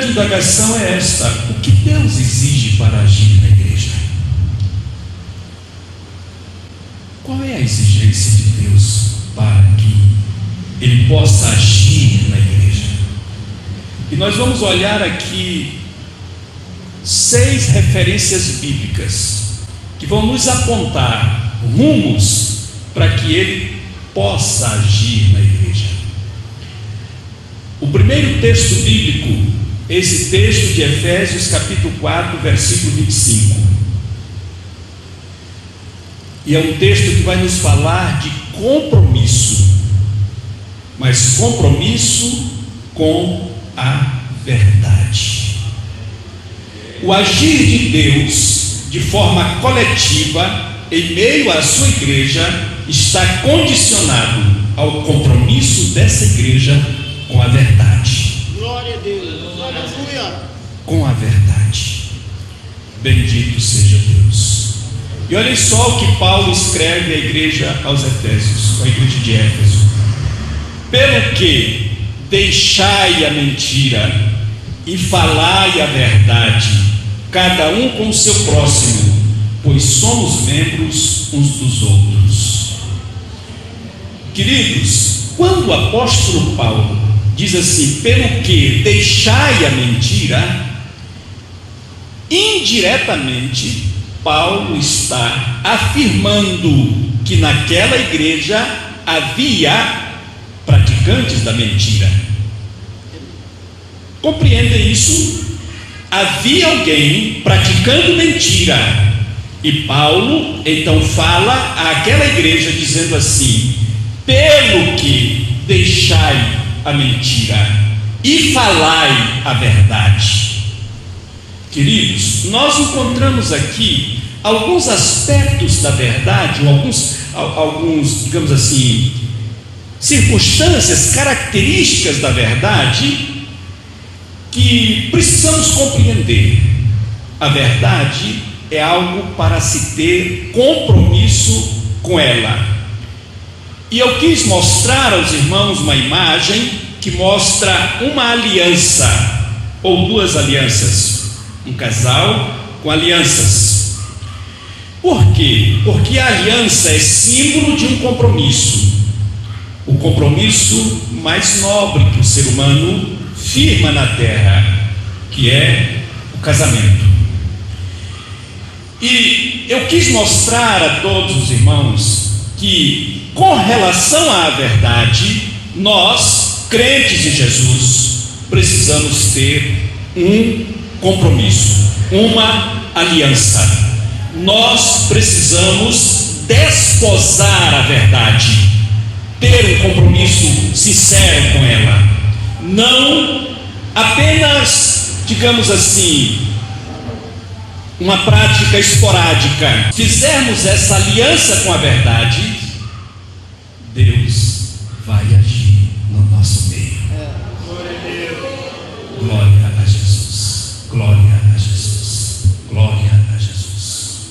indagação é esta: o que Deus exige para agir na igreja? Qual é a exigência de Deus para que Ele possa agir na igreja? E nós vamos olhar aqui 6 referências bíblicas que vão nos apontar rumos para que Ele possa agir na igreja. O primeiro texto bíblico, esse texto de Efésios capítulo 4, versículo 25. E é um texto que vai nos falar de compromisso, mas compromisso com a verdade. O agir de Deus de forma coletiva em meio à sua igreja está condicionado ao compromisso dessa igreja com a verdade. Glória a Deus, aleluia. Com a verdade. Bendito seja Deus. E olhem só o que Paulo escreve à igreja aos Efésios, à igreja de Éfeso: pelo que deixai a mentira e falai a verdade, cada um com o seu próximo, pois somos membros uns dos outros. Queridos, quando o apóstolo Paulo diz assim, pelo que deixai a mentira, indiretamente Paulo está afirmando que naquela igreja havia praticantes da mentira. Compreendem isso? Havia alguém praticando mentira, e Paulo então fala àquela igreja dizendo assim: pelo que deixai a mentira e falai a verdade. Queridos, nós encontramos aqui alguns aspectos da verdade, ou alguns, digamos assim, circunstâncias, características da verdade que precisamos compreender. A verdade é algo para se ter compromisso com ela. E eu quis mostrar aos irmãos uma imagem que mostra uma aliança, ou 2 alianças, um casal com alianças. Por quê? Porque a aliança é símbolo de um compromisso, o compromisso mais nobre que o ser humano firma na terra, que é o casamento. E eu quis mostrar a todos os irmãos que, com relação à verdade, nós, crentes em Jesus, precisamos ter um compromisso, uma aliança. Nós precisamos desposar a verdade, ter um compromisso sincero com ela, não apenas, digamos assim, uma prática esporádica. Se fizermos essa aliança com a verdade, Deus vai agir no nosso meio. Glória a Jesus, glória a Jesus, glória a Jesus.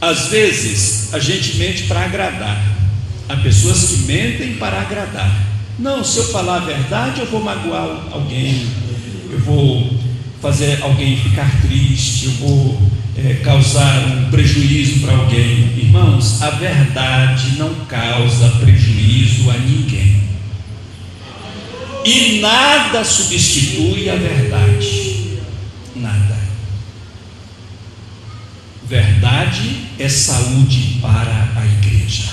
Às vezes a gente mente para agradar. Há pessoas que mentem para agradar. Não, se eu falar a verdade, eu vou magoar alguém, eu vou fazer alguém ficar triste, eu vou causar um prejuízo para alguém. Irmãos, a verdade não causa prejuízo a ninguém, e nada substitui a verdade, nada. Verdade é saúde para a igreja,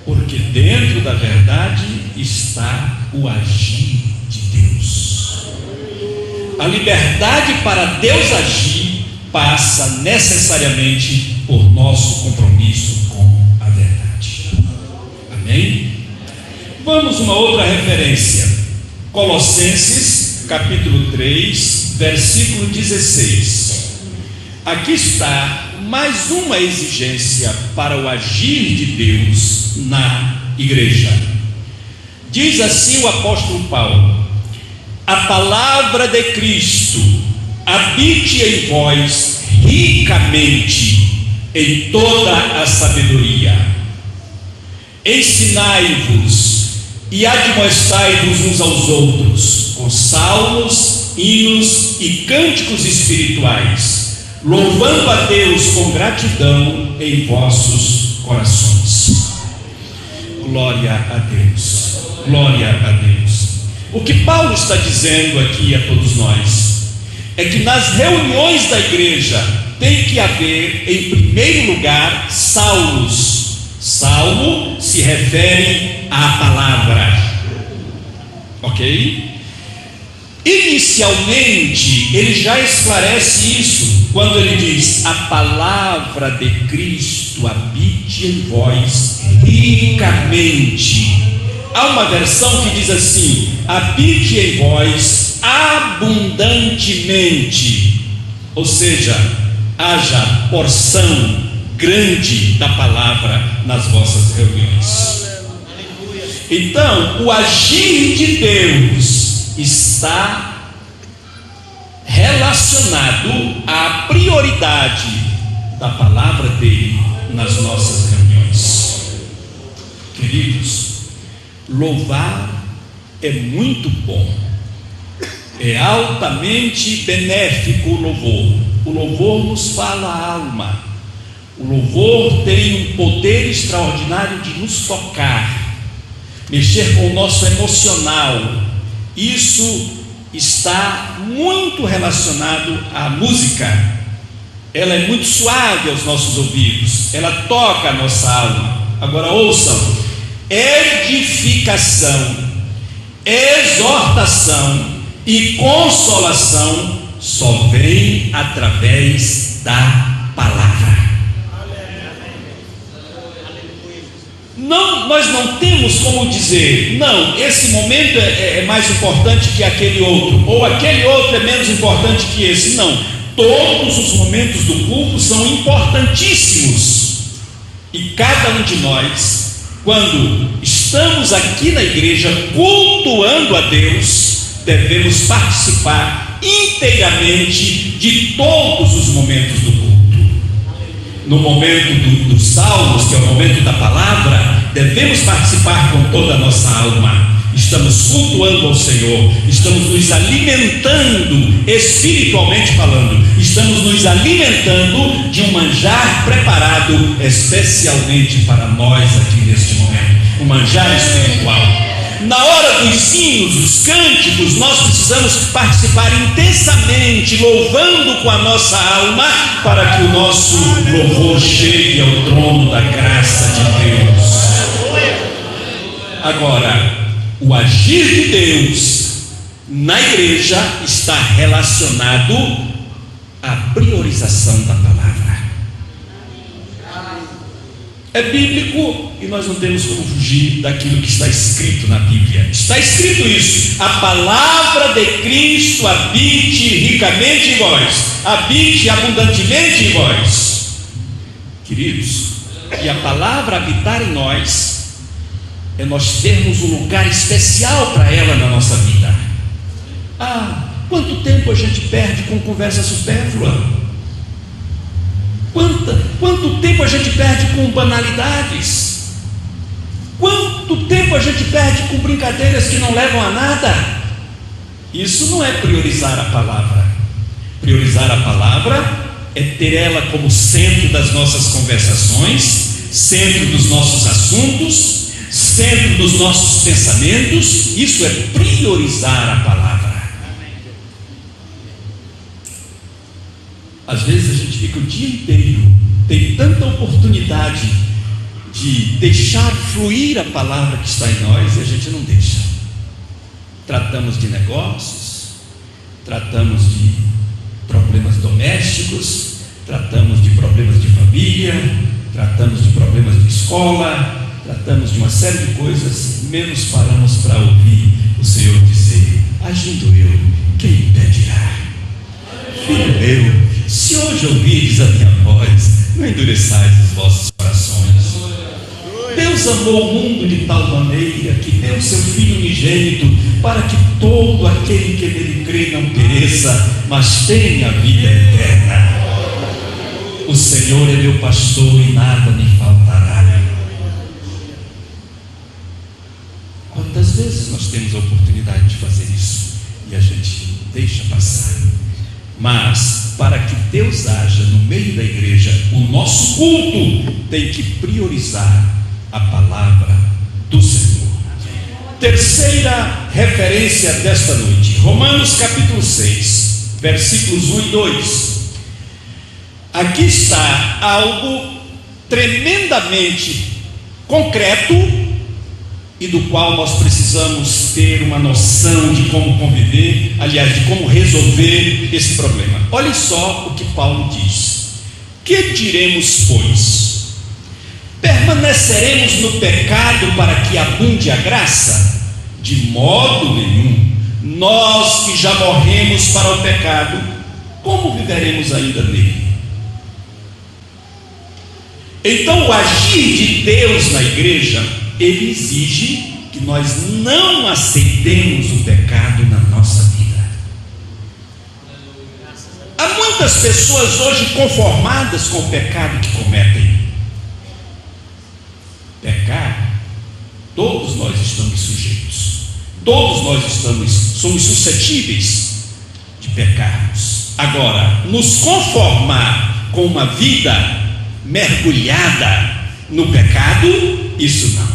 porque dentro da verdade está o agir de Deus. A liberdade para Deus agir passa necessariamente por nosso compromisso com a verdade. Amém? Vamos uma outra referência, Colossenses capítulo 3, versículo 16. Aqui está mais uma exigência para o agir de Deus na igreja. Diz assim o apóstolo Paulo: a palavra de Cristo habite em vós ricamente em toda a sabedoria. Ensinai-vos e admoestai-vos uns aos outros, com salmos, hinos e cânticos espirituais, louvando a Deus com gratidão em vossos corações. Glória a Deus, glória a Deus. O que Paulo está dizendo aqui a todos nós é que nas reuniões da igreja tem que haver, em primeiro lugar, salmos. Salmo se refere à palavra, ok? Inicialmente, ele já esclarece isso quando ele diz: a palavra de Cristo habite em vós ricamente. Há uma versão que diz assim: habite em vós abundantemente, ou seja, haja porção grande da palavra nas vossas reuniões. Então, o agir de Deus está relacionado à prioridade da palavra dele nas nossas reuniões. Queridos, louvar é muito bom, é altamente benéfico o louvor. O louvor nos fala a alma. O louvor tem um poder extraordinário de nos tocar, mexer com o nosso emocional. Isso está muito relacionado à música. Ela é muito suave aos nossos ouvidos, ela toca a nossa alma. Agora ouçam: edificação, exortação e consolação só vem através da palavra. Não, nós não temos como dizer: não, esse momento é mais importante que aquele outro, ou aquele outro é menos importante que esse. Não, todos os momentos do culto são importantíssimos, e cada um de nós, quando estamos aqui na igreja cultuando a Deus, devemos participar inteiramente de todos os momentos do culto. No momento dos salmos, que é o momento da palavra, devemos participar com toda a nossa alma. Estamos cultuando ao Senhor, estamos nos alimentando, espiritualmente falando, estamos nos alimentando de um manjar preparado especialmente para nós aqui neste momento, um manjar espiritual. Na hora dos hinos, dos cânticos, nós precisamos participar intensamente, louvando com a nossa alma, para que o nosso louvor chegue ao trono da graça de Deus. Agora, o agir de Deus na igreja está relacionado à priorização da palavra. É bíblico e nós não temos como fugir daquilo que está escrito na Bíblia. Está escrito isso: a palavra de Cristo habite ricamente em vós, habite abundantemente em vós. Queridos, e a palavra habitar em nós é nós termos um lugar especial para ela na nossa vida. Quanto tempo a gente perde com conversa supérflua? Quanto tempo a gente perde com banalidades? Quanto tempo a gente perde com brincadeiras que não levam a nada? Isso não é priorizar a palavra. Priorizar a palavra é ter ela como centro das nossas conversações, centro dos nossos assuntos, centro dos nossos pensamentos. Isso é priorizar a palavra. Às vezes a gente fica o dia inteiro, tem tanta oportunidade de deixar fluir a palavra que está em nós, e a gente não deixa. Tratamos de negócios, tratamos de problemas domésticos, tratamos de problemas de família, tratamos de problemas de escola, tratamos de uma série de coisas, menos paramos para ouvir o Senhor dizer: agindo eu, quem impedirá? Filho meu, se hoje ouvirdes a minha voz, não endureçais os vossos corações. Deus amou o mundo de tal maneira que deu seu Filho unigênito, para que todo aquele que nele crê não pereça, mas tenha a vida eterna. O Senhor é meu pastor e nada me faltará. Quantas vezes nós temos a oportunidade de fazer isso e a gente deixa passar. Mas para que Deus haja no meio da igreja, o nosso culto tem que priorizar a palavra do Senhor. Terceira referência desta noite, Romanos capítulo 6, versículos 1 e 2. Aqui está algo tremendamente concreto e do qual nós precisamos ter uma noção de como conviver, aliás, de como resolver esse problema. Olha só o que Paulo diz: que diremos, pois? Permaneceremos no pecado para que abunde a graça? De modo nenhum. Nós que já morremos para o pecado, como viveremos ainda nele? Então, o agir de Deus na igreja, ele exige que nós não aceitemos o pecado na nossa vida. Há muitas pessoas hoje conformadas com o pecado que cometem. Pecar, todos nós estamos sujeitos, todos nós somos suscetíveis de pecarmos. Agora, nos conformar com uma vida mergulhada no pecado, isso não.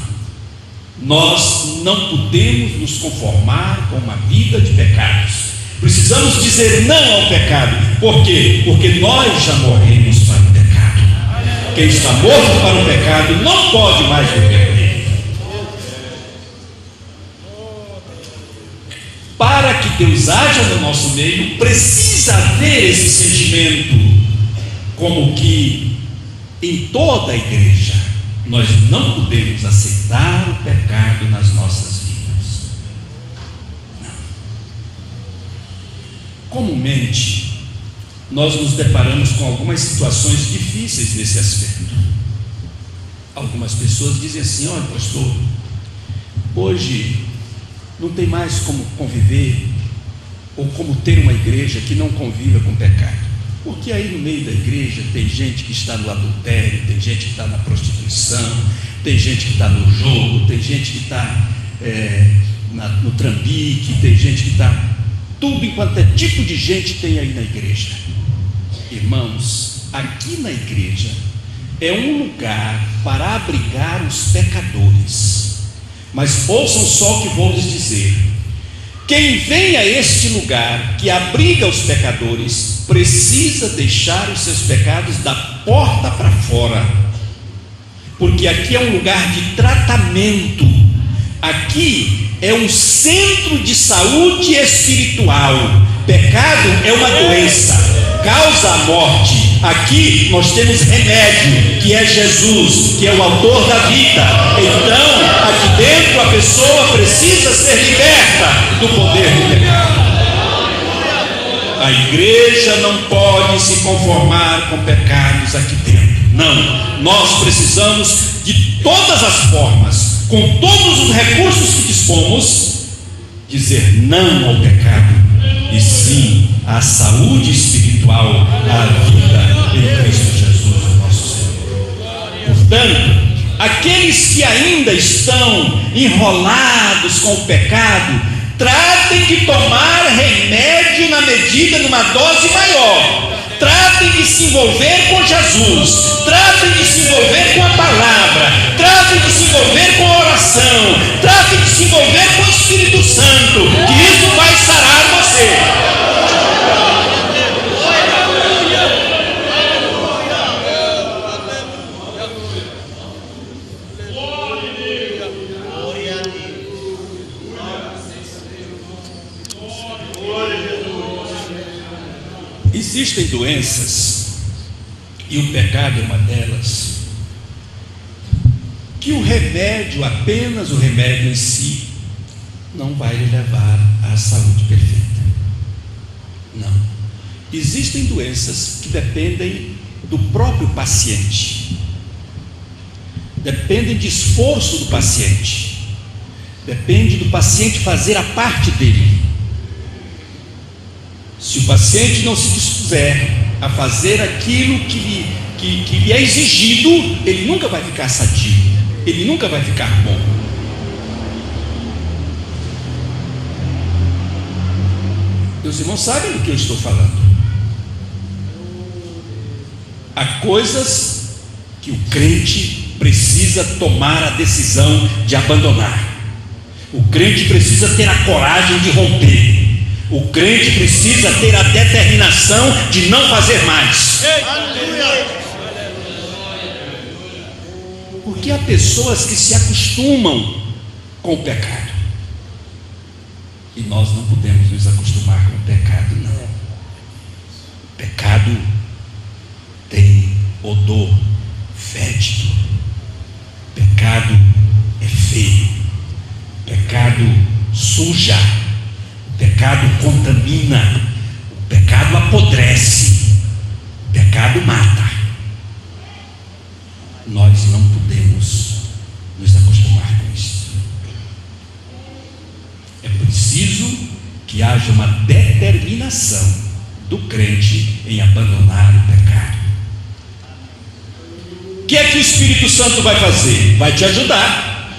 Nós não podemos nos conformar com uma vida de pecados. Precisamos dizer não ao pecado. Por quê? Porque nós já morremos para o pecado. Quem está morto para o pecado não pode mais viver nele. Para que Deus haja no nosso meio, precisa haver esse sentimento, como que em toda a igreja nós não podemos aceitar o pecado nas nossas vidas. Não. Comumente nós nos deparamos com algumas situações difíceis nesse aspecto. Algumas pessoas dizem assim: olha, pastor, hoje não tem mais como conviver ou como ter uma igreja que não conviva com o pecado. Porque aí no meio da igreja tem gente que está no adultério, tem gente que está na prostituição, tem gente que está no jogo, tem gente que está no trambique, tem gente que está... Tudo enquanto é tipo de gente tem aí na igreja. Irmãos, aqui na igreja é um lugar para abrigar os pecadores. Mas ouçam só o que vou lhes dizer: quem vem a este lugar que abriga os pecadores precisa deixar os seus pecados da porta para fora, porque aqui é um lugar de tratamento, aqui é um centro de saúde espiritual. Pecado é uma doença, causa a morte. Aqui nós temos remédio, que é Jesus, que é o autor da vida. Então, aqui dentro a pessoa precisa ser liberta do poder do pecado. A igreja não pode se conformar com pecados aqui dentro. Não, nós precisamos de todas as formas, com todos os recursos que dispomos, dizer não ao pecado e sim à saúde espiritual, à vida em Cristo Jesus, o nosso Senhor. Portanto, aqueles que ainda estão enrolados com o pecado, tratem de tomar remédio na medida, numa dose maior. Tratem de se envolver com Jesus, tratem de se envolver com a palavra, tratem de se envolver com a oração, tratem de se envolver com o Espírito Santo, que isso vai sarar você. Existem doenças, e o pecado é uma delas, que o remédio, apenas o remédio em si, não vai lhe levar à saúde perfeita. Não. Existem doenças que dependem do próprio paciente, dependem de esforço do paciente, depende do paciente fazer a parte dele. Se o paciente não se dispuser a fazer aquilo que lhe é exigido, ele nunca vai ficar sadio, ele nunca vai ficar bom. Os irmãos sabem do que eu estou falando. Há coisas que o crente precisa tomar a decisão de abandonar. O crente precisa ter a coragem de romper. O crente precisa ter a determinação de não fazer mais. Porque há pessoas que se acostumam com o pecado. E nós não podemos nos acostumar com o pecado, não. O pecado tem odor fétido. O pecado é feio. O pecado suja. O pecado contamina. O pecado apodrece. O pecado mata. Nós não podemos nos acostumar com isso. É preciso que haja uma determinação do crente em abandonar o pecado. O que é que o Espírito Santo vai fazer? Vai te ajudar,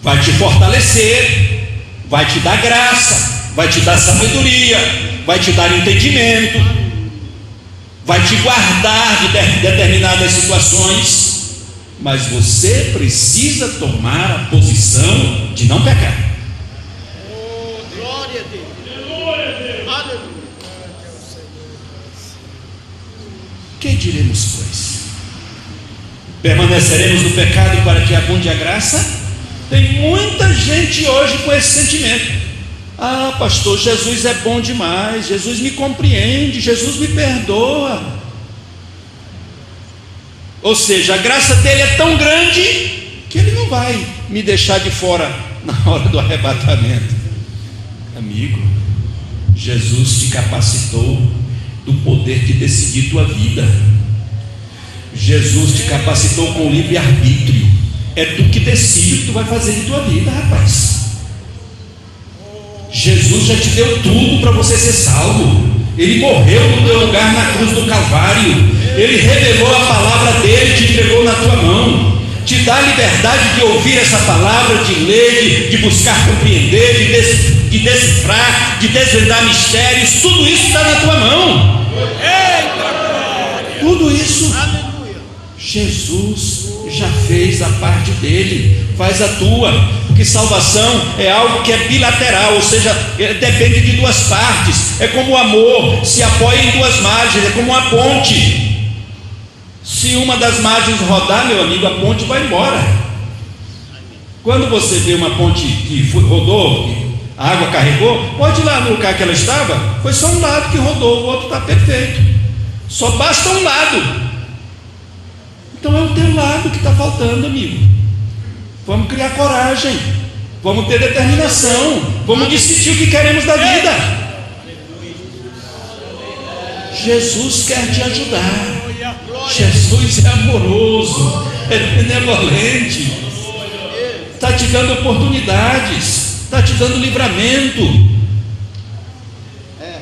vai te fortalecer, vai te dar graça, vai te dar sabedoria, vai te dar entendimento, vai te guardar de determinadas situações, mas você precisa tomar a posição de não pecar. Glória a Deus. Aleluia. Que diremos, pois? Permaneceremos no pecado para que abunde a graça? Tem muita gente hoje com esse sentimento. Ah, pastor, Jesus é bom demais, Jesus me compreende, Jesus me perdoa. Ou seja, a graça dele é tão grande que ele não vai me deixar de fora na hora do arrebatamento. Amigo, Jesus te capacitou do poder de decidir tua vida. Jesus te capacitou com o livre-arbítrio. É tu que decide o que tu vai fazer de tua vida, rapaz. Jesus já te deu tudo para você ser salvo. Ele morreu no teu lugar na cruz do Calvário. Ele revelou a palavra dele e te entregou na tua mão. Te dá a liberdade de ouvir essa palavra, de ler, de buscar compreender, de decifrar, de desvendar mistérios. Tudo isso está na tua mão. Tudo isso Jesus já fez a parte dele. Faz a tua. Porque salvação é algo que é bilateral, ou seja, depende de duas partes. É como o amor, se apoia em duas margens, é como uma ponte. Se uma das margens rodar, meu amigo, a ponte vai embora. Quando você vê uma ponte que rodou, que a água carregou, pode ir lá no lugar que ela estava, foi só um lado que rodou, o outro está perfeito. Só basta um lado. Então é o teu lado que está faltando, amigo. Vamos criar coragem, vamos ter determinação, vamos decidir o que queremos da vida. Jesus quer te ajudar. Jesus é amoroso, é benevolente, está te dando oportunidades, está te dando livramento.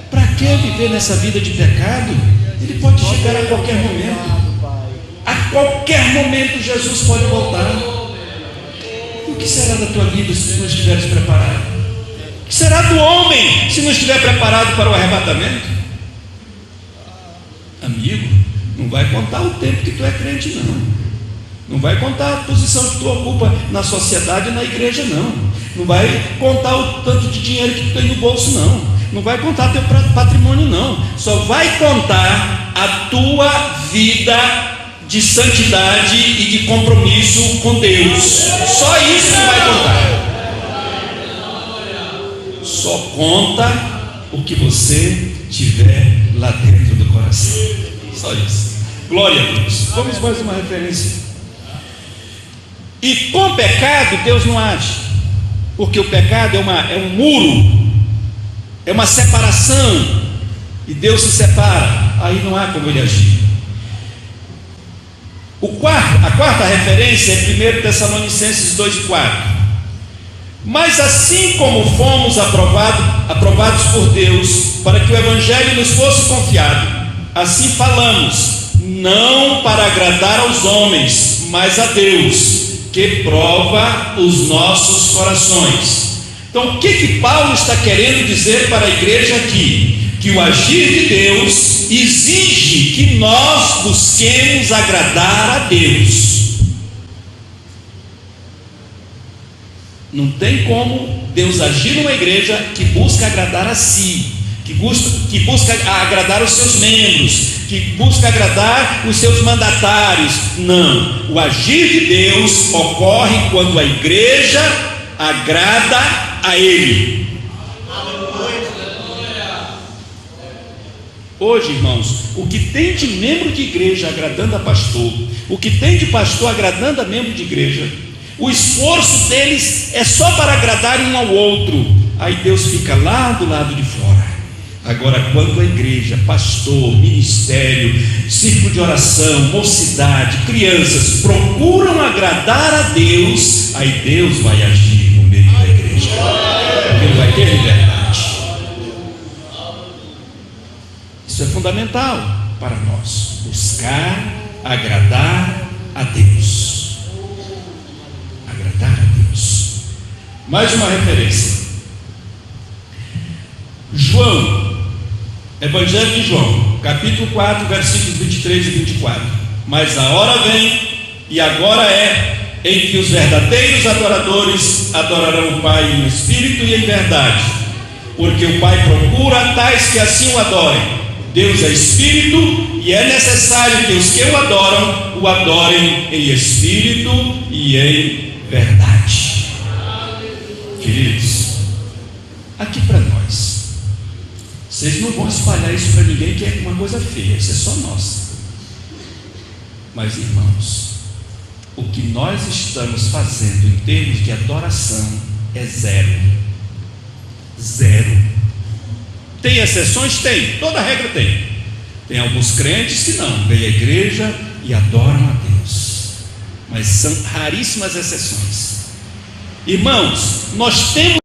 Para que viver nessa vida de pecado? Ele pode chegar a qualquer momento. A qualquer momento Jesus pode voltar. O que será da tua vida se tu não estiveres preparado? O que será do homem se não estiver preparado para o arrebatamento? Amigo, não vai contar o tempo que tu é crente, não. Não vai contar a posição que tu ocupa na sociedade e na igreja, não. Não vai contar o tanto de dinheiro que tu tem no bolso, não. Não vai contar teu patrimônio, não. Só vai contar a tua vida de santidade e de compromisso com Deus. Só isso que vai contar. Só conta o que você tiver lá dentro do coração. Só isso. Glória a Deus. Vamos mais uma referência. E com pecado Deus não age, porque o pecado é um muro, é uma separação, e Deus se separa. Aí não há como ele agir. A quarta referência é 1 Tessalonicenses 2,4. Mas assim como fomos aprovados por Deus para que o Evangelho nos fosse confiado, assim falamos, não para agradar aos homens, mas a Deus, que prova os nossos corações, Então, o que Paulo está querendo dizer para a igreja aqui? Que o agir de Deus exige que nós busquemos agradar a Deus. Não tem como Deus agir numa igreja que busca agradar a si, que busca agradar os seus membros, que busca agradar os seus mandatários. Não, o agir de Deus ocorre quando a igreja agrada a Ele. Hoje, irmãos, o que tem de membro de igreja agradando a pastor, o que tem de pastor agradando a membro de igreja, o esforço deles é só para agradar um ao outro. Aí Deus fica lá do lado de fora. Agora, quando a igreja, pastor, ministério, círculo de oração, mocidade, crianças procuram agradar a Deus, aí Deus vai agir no meio da igreja, porque Ele vai ter liberdade. Isso é fundamental para nós, buscar agradar a Deus. Agradar a Deus. Mais uma referência. João, Evangelho de João, capítulo 4, versículos 23 e 24. Mas a hora vem, e agora é, em que os verdadeiros adoradores adorarão o Pai em espírito e em verdade, porque o Pai procura tais que assim o adorem. Deus é espírito, e é necessário que os que o adorem em espírito e em verdade. Queridos, aqui para nós, vocês não vão espalhar isso para ninguém, que é uma coisa feia, isso é só nossa. Mas, irmãos, o que nós estamos fazendo em termos de adoração é zero. Zero. Tem exceções? Tem, toda regra tem. Tem alguns crentes que não, vêm à igreja e adoram a Deus, mas são raríssimas exceções. Irmãos, nós temos